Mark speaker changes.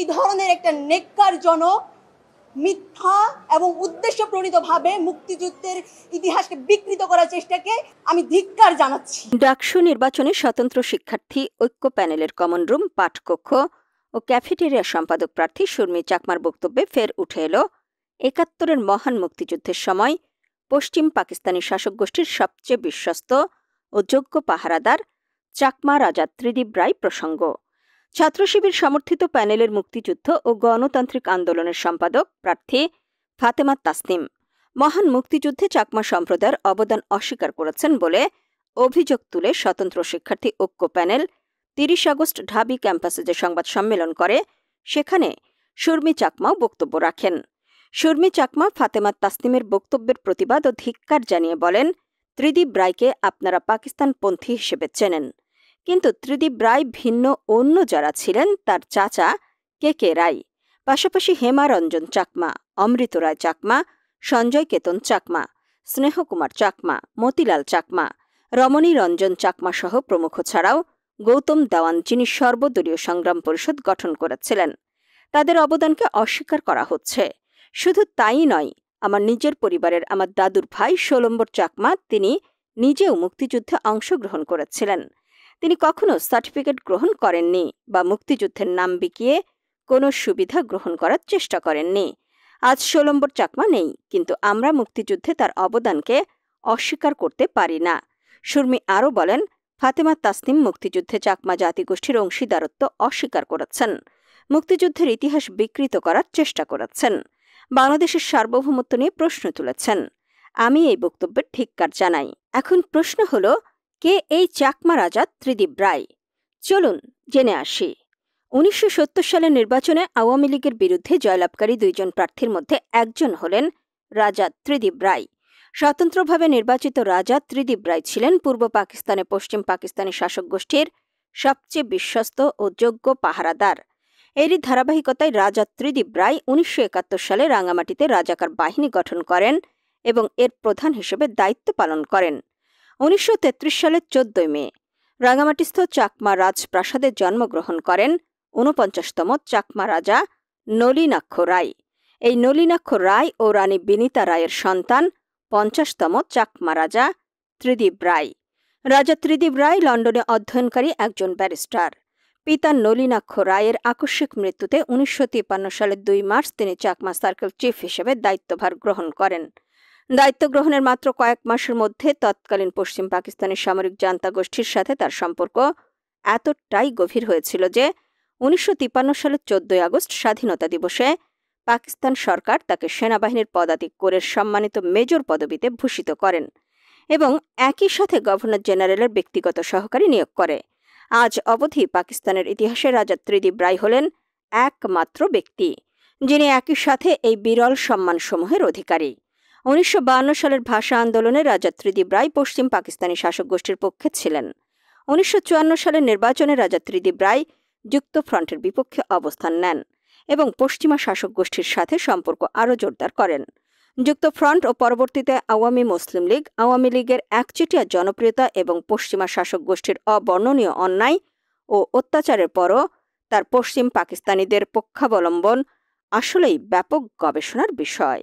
Speaker 1: এই ধরনের একটা নেক্কারজনক মিথ্যা এবং উদ্দেশ্যপ্রণীতভাবে মুক্তিযুদ্ধের ইতিহাসকে বিকৃত করার চেষ্টাকে আমি ধিক্কার জানাচ্ছি।
Speaker 2: ডাকসু নির্বাচনে স্বতন্ত্র শিক্ষার্থী ঐক্য প্যানেলের কমন রুম, পাঠকক্ষ ও ক্যাফেটেরিয়া সম্পাদক প্রার্থী শর্মী চাকমার বক্তব্যে ফের উঠে এলো ৭১-এর মহান মুক্তিযুদ্ধের সময় পশ্চিম পাকিস্তানি শাসক গোষ্ঠীর সবচেয়ে বিশ্বস্ত ও যোগ্য পাহারাদার চাকমা রাজা ত্রিদিব রায় প্রসঙ্গ। ছাত্র শিবির সমর্থিত প্যানেলের মুক্তিযুদ্ধ ও গণতান্ত্রিক আন্দোলনের সম্পাদক প্রার্থী ফাতেমা তাসনিম মহান মুক্তিযুদ্ধে চাকমা সম্প্রদায়ের অবদান অস্বীকার করেছেন বলে অভিযোগ তুলে স্বতন্ত্র শিক্ষার্থী ঐক্য প্যানেল ৩০ আগস্ট ঢাবি ক্যাম্পাসে যে সংবাদ সম্মেলন করে সেখানে শর্মী চাকমাও বক্তব্য রাখেন। শর্মী চাকমা ফাতেমা তাসনিমের বক্তব্যের প্রতিবাদ ও ধিক্কার জানিয়ে বলেন, ত্রিদিব রায়কে আপনারা পাকিস্তানপন্থী হিসেবে চেনেন, কিন্তু ত্রিদিব রায় ভিন্ন অন্য যারা ছিলেন তার চাচা কে রায়, পাশাপাশি হেমা রঞ্জন চাকমা, অমৃত রায় চাকমা, সঞ্জয় কেতন চাকমা, স্নেহকুমার চাকমা, মতিলাল চাকমা, রমণী রঞ্জন চাকমা সহ প্রমুখ ছাড়াও গৌতম দেওয়ান, যিনি সর্বদলীয় সংগ্রাম পরিষদ গঠন করেছিলেন, তাদের অবদানকে অস্বীকার করা হচ্ছে। শুধু তাই নয়, আমার নিজের পরিবারের আমার দাদুর ভাই ষোলম্বর চাকমা, তিনি নিজেও মুক্তিযুদ্ধে অংশগ্রহণ করেছিলেন। তিনি কখনো সার্টিফিকেট গ্রহণ করেননি বা মুক্তিযুদ্ধের নাম বিকিয়ে কোনো সুবিধা গ্রহণ করার চেষ্টা করেননি। আজ ষোলম্বর চাকমা নেই, কিন্তু আমরা মুক্তিযুদ্ধে তার অবদানকে অস্বীকার করতে পারি না। শর্মী আরও বলেন, ফাতেমা তাসনিম মুক্তিযুদ্ধে চাকমা জাতিগোষ্ঠীর অংশীদারত্ব অস্বীকার করেছেন, মুক্তিযুদ্ধের ইতিহাস বিকৃত করার চেষ্টা করেছেন, বাংলাদেশের সার্বভৌমত্ব নিয়ে প্রশ্ন তুলেছেন। আমি এই বক্তব্যের ধিক্কার জানাই। এখন প্রশ্ন হল, কে এই চাকমা রাজা ত্রিদিব রায়? চলুন জেনে আসি। ১৯৭০ সালের নির্বাচনে আওয়ামী লীগের বিরুদ্ধে জয়লাভকারী ২ জন প্রার্থীর মধ্যে একজন হলেন রাজা ত্রিদিব রায়। স্বতন্ত্রভাবে নির্বাচিত রাজা ত্রিদিব রায় ছিলেন পূর্ব পাকিস্তানে পশ্চিম পাকিস্তানি শাসক গোষ্ঠীর সবচেয়ে বিশ্বস্ত ও যোগ্য পাহারাদার। এরই ধারাবাহিকতায় রাজা ত্রিদিব রায় ১৯৭১ সালে রাঙামাটিতে রাজাকার বাহিনী গঠন করেন এবং এর প্রধান হিসেবে দায়িত্ব পালন করেন। ১৯৩৩ সালের ১৪ মে রাঙামাটিস্থ চাকমা রাজপ্রাসাদে জন্মগ্রহণ করেন ৪৯তম চাকমা রাজা নলিনাক্ষ রায়। এই নলিনাক্ষ রায় ও রানী বিনীতা রায়ের সন্তান ৫০তম চাকমা রাজা ত্রিদিব রায়। রাজা ত্রিদিব রায় লন্ডনে অধ্যয়নকারী একজন ব্যারিস্টার। পিতা নলিনাক্ষ রায়ের আকস্মিক মৃত্যুতে ১৯৫৩ সালের ২ মার্চ তিনি চাকমা সার্কেল চিফ হিসেবে দায়িত্বভার গ্রহণ করেন। দায়িত্ব গ্রহণের মাত্র কয়েক মাসের মধ্যে তৎকালীন পশ্চিম পাকিস্তানের সামরিক জান্তা গোষ্ঠীর সাথে তার সম্পর্ক এতটাই গভীর হয়েছিল যে ১৯৫৩ সালের ১৪ আগস্ট স্বাধীনতা দিবসে পাকিস্তান সরকার তাকে সেনাবাহিনীর পদাতিক কোরের সম্মানিত মেজর পদবিতে ভূষিত করেন এবং একই সাথে গভর্নর জেনারেলের ব্যক্তিগত সহকারী নিয়োগ করে। আজ অবধি পাকিস্তানের ইতিহাসে রাজা ত্রিদিব রায় হলেন একমাত্র ব্যক্তি যিনি একই সাথে এই বিরল সম্মানসমূহের অধিকারী। ১৯৫২ সালের ভাষা আন্দোলনে রাজা ত্রিদিব রায় পশ্চিম পাকিস্তানি শাসক গোষ্ঠীর পক্ষে ছিলেন। ১৯৫৪ সালের নির্বাচনে রাজা ত্রিদিব রায় যুক্তফ্রন্টের বিপক্ষে অবস্থান নেন এবং পশ্চিমা শাসক গোষ্ঠীর সাথে সম্পর্ক আরও জোরদার করেন। যুক্তফ্রন্ট ও পরবর্তীতে আওয়ামী মুসলিম লীগ আওয়ামী লীগের একচেটিয়া জনপ্রিয়তা এবং পশ্চিমা শাসক গোষ্ঠীর অবর্ণনীয় অন্যায় ও অত্যাচারের পরও তার পশ্চিম পাকিস্তানিদের পক্ষাবলম্বন আসলেই ব্যাপক গবেষণার বিষয়।